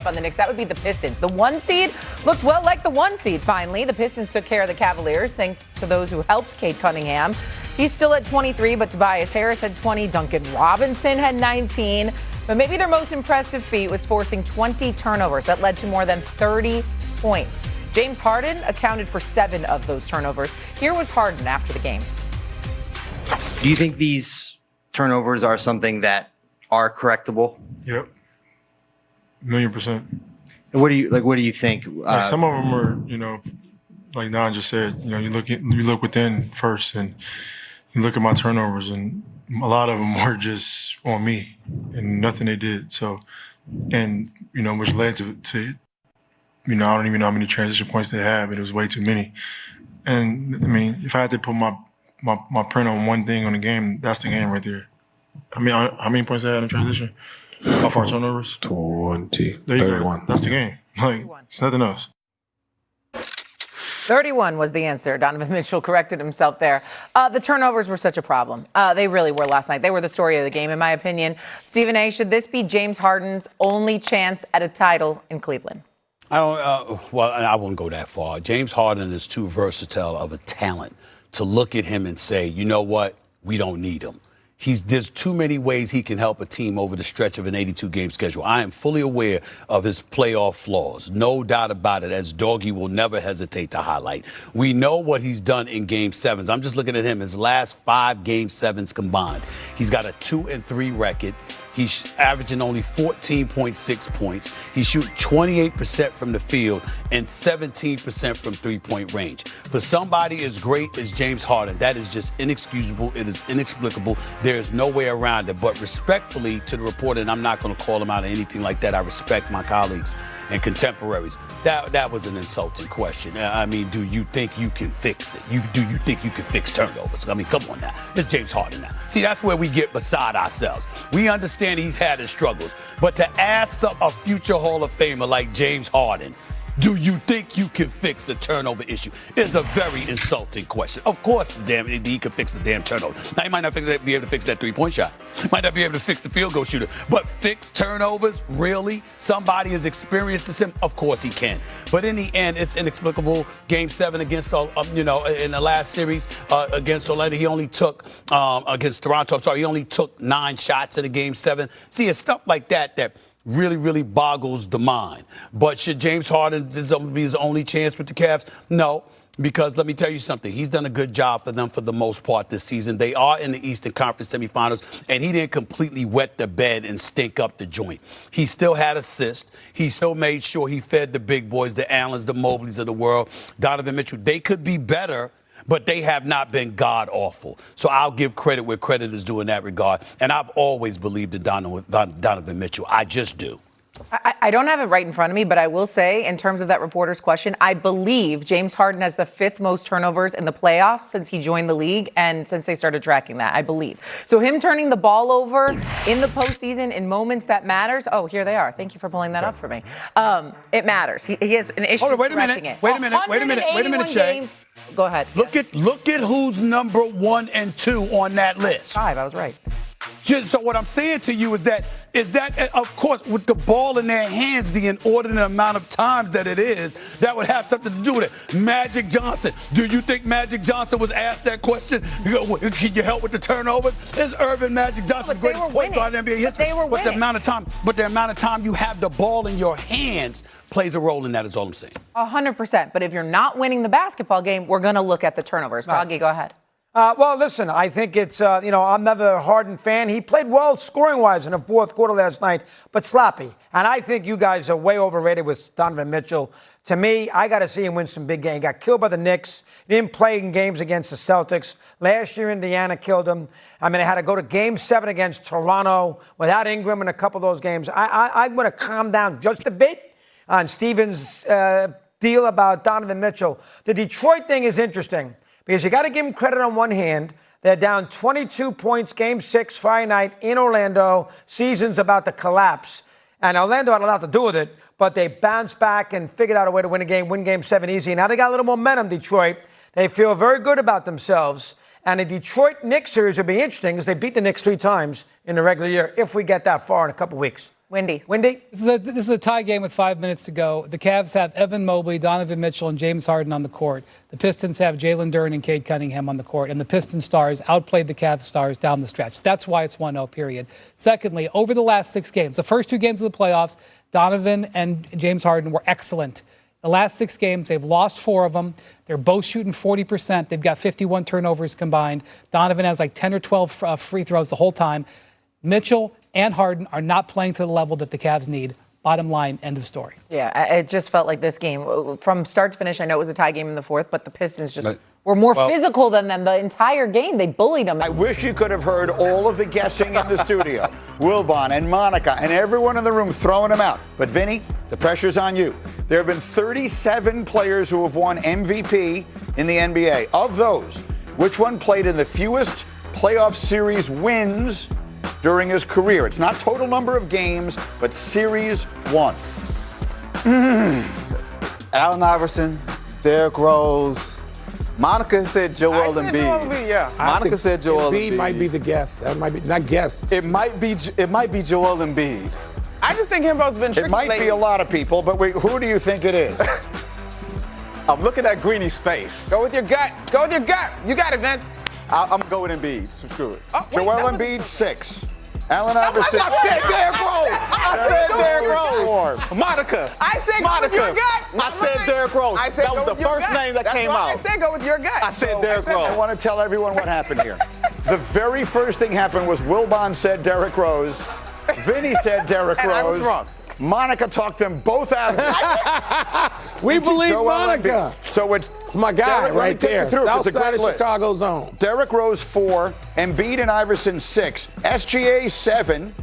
on the Knicks, that would be the Pistons. The 1 seed looked well like the 1 seed finally. The Pistons took care of the Cavaliers, thanks to those who helped Cade Cunningham. He's still at 23, but Tobias Harris had 20. Duncan Robinson had 19. But maybe their most impressive feat was forcing 20 turnovers. That led to more than 30 points. James Harden accounted for 7 of those turnovers. Here was Harden after the game. Do you think these turnovers are something that are correctable? Yep. 1,000,000%. What do you think? Some of them are, like Don just said, you look within first, and you look at my turnovers, and a lot of them were just on me and nothing they did. So, and which led to I don't even know how many transition points they had, but it was way too many. And I mean, if I had to put my print on one thing on the game, that's the game right there. I mean, how many points they had in transition? How far turnovers? 20. There you 31. go. That's the game. Like, it's nothing else. 31 was the answer. Donovan Mitchell corrected himself there. The turnovers were such a problem. They really were last night. They were the story of the game, in my opinion. Stephen A., should this be James Harden's only chance at a title in Cleveland? I won't go that far. James Harden is too versatile of a talent to look at him and say, you know what, we don't need him. There's too many ways he can help a team over the stretch of an 82-game schedule. I am fully aware of his playoff flaws. No doubt about it, as Doggy will never hesitate to highlight. We know what he's done in Game 7s. I'm just looking at him. His last 5 Game 7s combined. He's got a 2-3 record. He's averaging only 14.6 points. He shoots 28% from the field and 17% from three-point range. For somebody as great as James Harden, that is just inexcusable. It is inexplicable. There's no way around it. But respectfully to the reporter, and I'm not going to call him out or anything like that. I respect my colleagues and contemporaries. That was an insulting question. I mean, do you think you can fix it? Do you think you can fix turnovers? I mean, come on now. It's James Harden now. See, that's where we get beside ourselves. We understand he's had his struggles. But to ask a future Hall of Famer like James Harden, do you think you can fix a turnover issue? Is a very insulting question. Of course, he can fix the damn turnover. Now, he might not be able to fix that three-point shot. Might not be able to fix the field goal shooter. But fix turnovers? Really? Somebody as experienced as him? Of course he can. But in the end, it's inexplicable. Game 7 against, in the last series against Orlando, he only took, against Toronto, he only took 9 shots in the Game 7. See, it's stuff like that really, really boggles the mind. But should James Harden be his only chance with the Cavs? No, because let me tell you something. He's done a good job for them for the most part this season. They are in the Eastern Conference semifinals, and he didn't completely wet the bed and stink up the joint. He still had assists. He still made sure he fed the big boys, the Allens, the Mobleys of the world, Donovan Mitchell. They could be better, but they have not been god-awful. So I'll give credit where credit is due in that regard. And I've always believed in Donovan Mitchell. I just do. I don't have it right in front of me, but I will say, in terms of that reporter's question, I believe James Harden has the 5th most turnovers in the playoffs since he joined the league and since they started tracking that, I believe. So him turning the ball over in the postseason in moments that matters. Oh, here they are. Thank you for pulling that up for me. It matters. He has an issue correcting it. Wait a minute, Shay. Go ahead. Look at who's number 1 and 2 on that list. 5, I was right. So what I'm saying to you is that, of course, with the ball in their hands, the inordinate amount of times that it is, that would have something to do with it. Magic Johnson. Do you think Magic Johnson was asked that question? Can you help with the turnovers? It's Irvin Magic Johnson, the greatest point guard in NBA history. They were winning. But the amount of time you have the ball in your hands plays a role in that, is all I'm saying. 100%. But if you're not winning the basketball game, we're going to look at the turnovers. Doggy, go ahead. Well, listen, I think it's, I'm never a Harden fan. He played well scoring-wise in the fourth quarter last night, but sloppy. And I think you guys are way overrated with Donovan Mitchell. To me, I got to see him win some big games. He got killed by the Knicks. He didn't play in games against the Celtics. Last year, Indiana killed him. I mean, I had to go to Game 7 against Toronto without Ingram in a couple of those games. I'm going to calm down just a bit on Stephen's deal about Donovan Mitchell. The Detroit thing is interesting, because you got to give them credit on one hand. They're down 22 points, Game 6, Friday night in Orlando. Season's about to collapse. And Orlando had a lot to do with it, but they bounced back and figured out a way to win Game 7 easy. Now they got a little momentum, Detroit. They feel very good about themselves. And the Detroit Knicks series will be interesting, because they beat the Knicks 3 times in the regular year, if we get that far in a couple weeks. Wendy. This is a tie game with 5 minutes to go. The Cavs have Evan Mobley, Donovan Mitchell, and James Harden on the court. The Pistons have Jalen Duren and Cade Cunningham on the court. And the Pistons stars outplayed the Cavs stars down the stretch. That's why it's 1-0, period. Secondly, over the last 6 games, the first 2 games of the playoffs, Donovan and James Harden were excellent. The last 6 games, they've lost 4 of them. They're both shooting 40%. They've got 51 turnovers combined. Donovan has like 10 or 12 free throws the whole time. Mitchell and Harden are not playing to the level that the Cavs need. Bottom line, end of story. Yeah, it just felt like this game, from start to finish, I know it was a tie game in the fourth, but the Pistons just were more physical than them the entire game. They bullied them. I wish you could have heard all of the guessing in the studio. Wilbon and Monica and everyone in the room throwing them out. But Vinny, the pressure's on you. There have been 37 players who have won MVP in the NBA. Of those, which one played in the fewest playoff series wins during his career? It's not total number of games, but series won. Allen Iverson, Derrick Rose. Monica said Joel Embiid. Yeah. Monica said Joel Embiid. Embiid might be the guess. That might be not guess. It might be Joel Embiid. I just think Himbo's been tricky. It might be a lot of people, but who do you think it is? I'm looking at Greeny's face. Go with your gut. Go with your gut. You got it, Vince. I'm going Embiid. Screw it. Oh, wait, Joel Embiid, 6. Allen Iverson. I said Derrick Rose. I said Derrick Rose. Monica. I said go with your gut. I said Derrick Rose. I said that was the first name that came out. I said go with your gut. I said Derrick Rose. I want to tell everyone what happened here. The very first thing happened was Wilbon said Derrick Rose. Vinny said Derrick And Rose. I was wrong. Monica talked them both out of it. We believe Joel Monica. Embiid. So it's my guy Derrick, let me right take you there. through. South It's a side great of list. Chicago zone. Derrick Rose 4, Embiid and Iverson 6, SGA 7,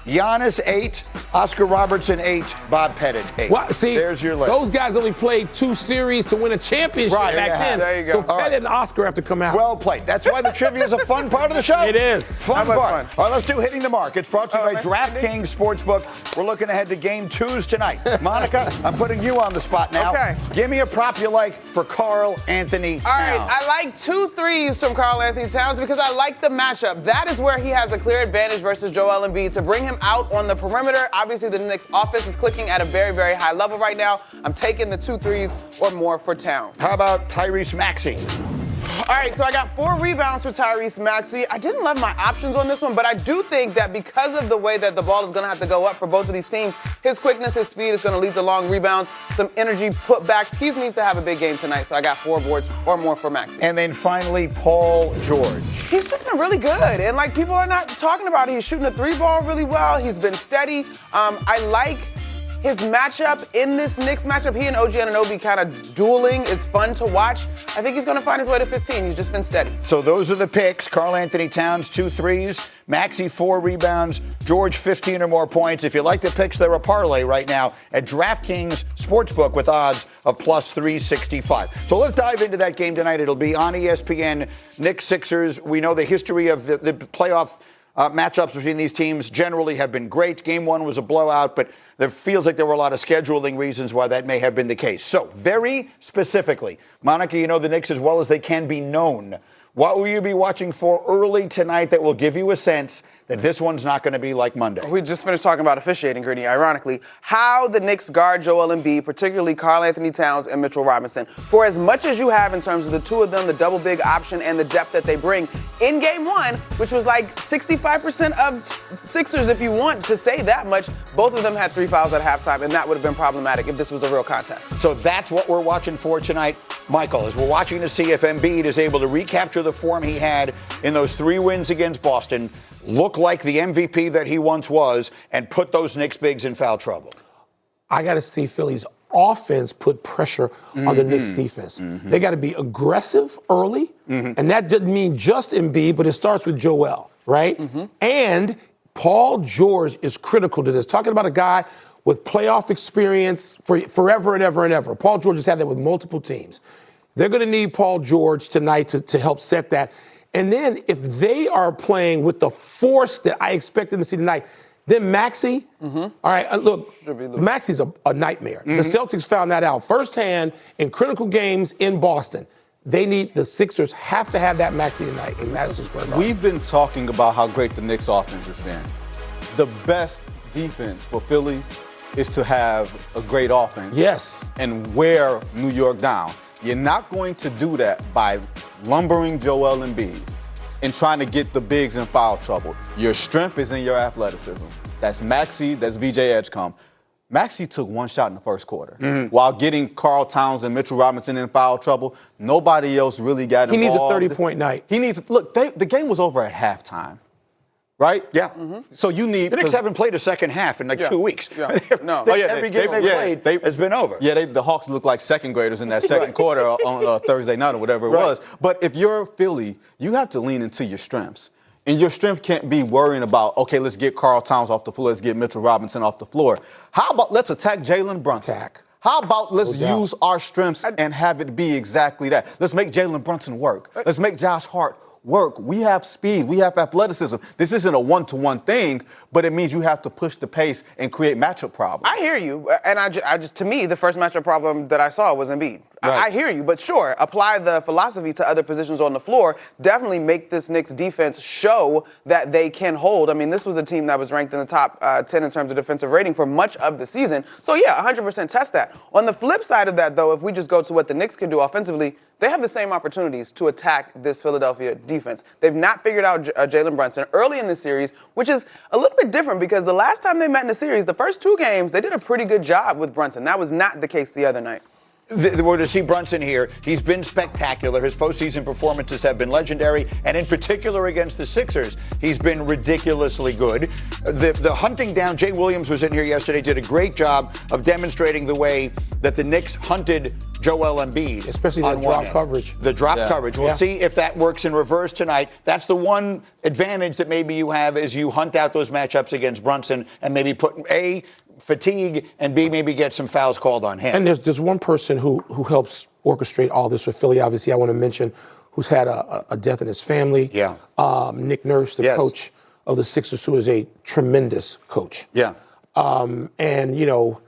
Giannis 8, Oscar Robertson 8, Bob Pettit 8. Well, see, there's your list. those guys only played 2 series to win a championship Right, back yeah. then. There you go. So All Pettit right. and Oscar have to come out. Well played. That's why the trivia is a fun part of the show. It is. Fun That was part. fun. All right, let's do Hitting the Mark. It's brought to you by man. DraftKings Sportsbook. We're looking ahead to Game 2s tonight. Monica, I'm putting you on the spot now. Okay. Give me a prop you like for Karl Anthony All right, Towns. I like 2 threes from Karl Anthony Towns because I like the matchup. That is where he has a clear advantage versus Joel Embiid to bring him out on the perimeter. Obviously, the Knicks offense is clicking at a very, very high level right now. I'm taking the 2 threes or more for Towns. How about Tyrese Maxey? All right, so I got 4 rebounds for Tyrese Maxey. I didn't love my options on this one, but I do think that because of the way that the ball is going to have to go up for both of these teams, his quickness, his speed is going to lead to long rebounds, some energy putbacks. He needs to have a big game tonight, so I got 4 boards or more for Maxey. And then finally, Paul George. He's just been really good, and like people are not talking about it. He's shooting a 3-ball really well. He's been steady. I like his matchup in this Knicks matchup. He and OG Anunoby kind of dueling is fun to watch. I think he's going to find his way to 15. He's just been steady. So those are the picks. Karl Anthony Towns, 2 threes. Maxey, 4 rebounds. George, 15 or more points. If you like the picks, they're a parlay right now at DraftKings Sportsbook with odds of plus 365. So let's dive into that game tonight. It'll be on ESPN. Knicks, Sixers. We know the history of the playoff matchups between these teams generally have been great. Game 1 was a blowout, but there feels like there were a lot of scheduling reasons why that may have been the case. So, very specifically, Monica, you know the Knicks as well as they can be known. What will you be watching for early tonight that will give you a sense that this one's not going to be like Monday? We just finished talking about officiating, Gritty, ironically. How the Knicks guard Joel Embiid, particularly Karl Anthony Towns and Mitchell Robinson. For as much as you have in terms of the 2 of them, the double big option and the depth that they bring, in Game 1, which was like 65% of Sixers, if you want to say that much, both of them had 3 fouls at halftime, and that would have been problematic if this was a real contest. So that's what we're watching for tonight, Michael, as we're watching to see if Embiid is able to recapture the form he had in those 3 wins against Boston, look like the MVP that he once was, and put those Knicks bigs in foul trouble. I got to see Philly's offense put pressure on the Knicks defense. They got to be aggressive early, and that doesn't mean just Embiid, but it starts with Joel, right? And Paul George is critical to this. Talking about a guy with playoff experience for forever and ever and ever. Paul George has had that with multiple teams. They're going to need Paul George tonight to help set that. And then if they are playing with the force that I expect them to see tonight, then Maxey, all right, look, Maxey's a nightmare. The Celtics found that out firsthand in critical games in Boston. The Sixers have to have that Maxey tonight in Madison Square Garden. We've been talking about how great the Knicks offense has been. The best defense for Philly is to have a great offense. Yes. And wear New York down. You're not going to do that by lumbering Joel Embiid and trying to get the bigs in foul trouble. Your strength is in your athleticism. That's Maxey, that's VJ Edgecombe. Maxey took one shot in the first quarter. While getting Karl Towns and Mitchell Robinson in foul trouble, nobody else really got involved. He needs a 30-point night. He needs, look, the game was over at halftime. Right? Yeah. So you need. The Knicks haven't played a second half in 2 weeks. Yeah. No. Every game they've played has been over. Yeah, the Hawks look like second graders in that second quarter on Thursday night or whatever it was. But if you're Philly, you have to lean into your strengths. And your strength can't be worrying about, okay, let's get Karl Towns off the floor, let's get Mitchell Robinson off the floor. How about let's attack Jalen Brunson? How about let's use our strengths and have it be exactly that? Let's make Jalen Brunson work. Let's make Josh Hart work. We have speed. We have athleticism. This isn't a one-to-one thing, but it means you have to push the pace and create matchup problems. I hear you, and I just to me, the first matchup problem that I saw was Embiid. I hear you, but sure, apply the philosophy to other positions on the floor. Definitely make this Knicks defense show that they can hold. I mean, this was a team that was ranked in the top 10 in terms of defensive rating for much of the season. So yeah, 100% test that. On the flip side of that, though, if we just go to what the Knicks can do offensively, they have the same opportunities to attack this Philadelphia defense. They've not figured out Jalen Brunson early in the series, which is a little bit different because the last time they met in the series, the first 2 games, they did a pretty good job with Brunson. That was not the case the other night. We're to see Brunson here. He's been spectacular. His postseason performances have been legendary, and in particular against the Sixers, he's been ridiculously good. The hunting down, Jay Williams was in here yesterday, did a great job of demonstrating the way that the Knicks hunted Joel Embiid. Especially the drop coverage. The drop coverage. We'll see if that works in reverse tonight. That's the one advantage that maybe you have is you hunt out those matchups against Brunson and maybe put A, fatigue, and B, maybe get some fouls called on him. And there's one person who helps orchestrate all this for Philly, obviously, I want to mention, who's had a death in his family. Yeah. Nick Nurse, the coach of the Sixers, who is a tremendous coach. Yeah. And, you know,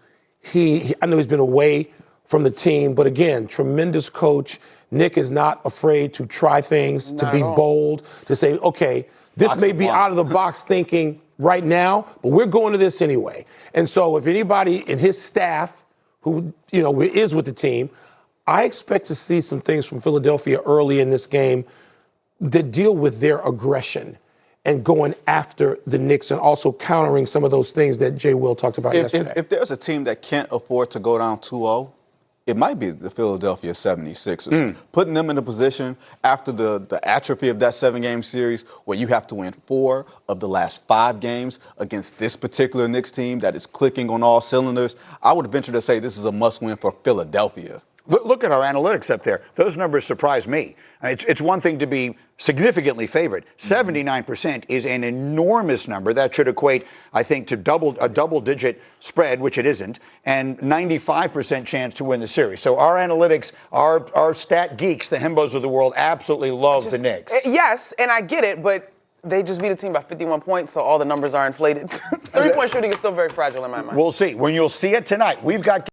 I know he's been away from the team, but again, tremendous coach. Nick is not afraid to try things, to be bold, to say, okay, this may be out of the box thinking right now, but we're going to this anyway. And so if anybody in his staff who, you know, is with the team, I expect to see some things from Philadelphia early in this game that deal with their aggression and going after the Knicks and also countering some of those things that Jay Will talked about yesterday. If there's a team that can't afford to go down 2-0, it might be the Philadelphia 76ers. Putting them in a position after the atrophy of that 7-game series where you have to win 4 of the last 5 games against this particular Knicks team that is clicking on all cylinders, I would venture to say this is a must-win for Philadelphia. Look at our analytics up there. Those numbers surprise me. It's one thing to be significantly favored. 79% is an enormous number. That should equate, I think, to a double-digit spread, which it isn't, and 95% chance to win the series. So our analytics, our stat geeks, the Himbos of the world, absolutely love the Knicks. Yes, and I get it, but they just beat a team by 51 points, so all the numbers are inflated. 3-point shooting is still very fragile in my mind. We'll see. When you'll see it tonight, we've got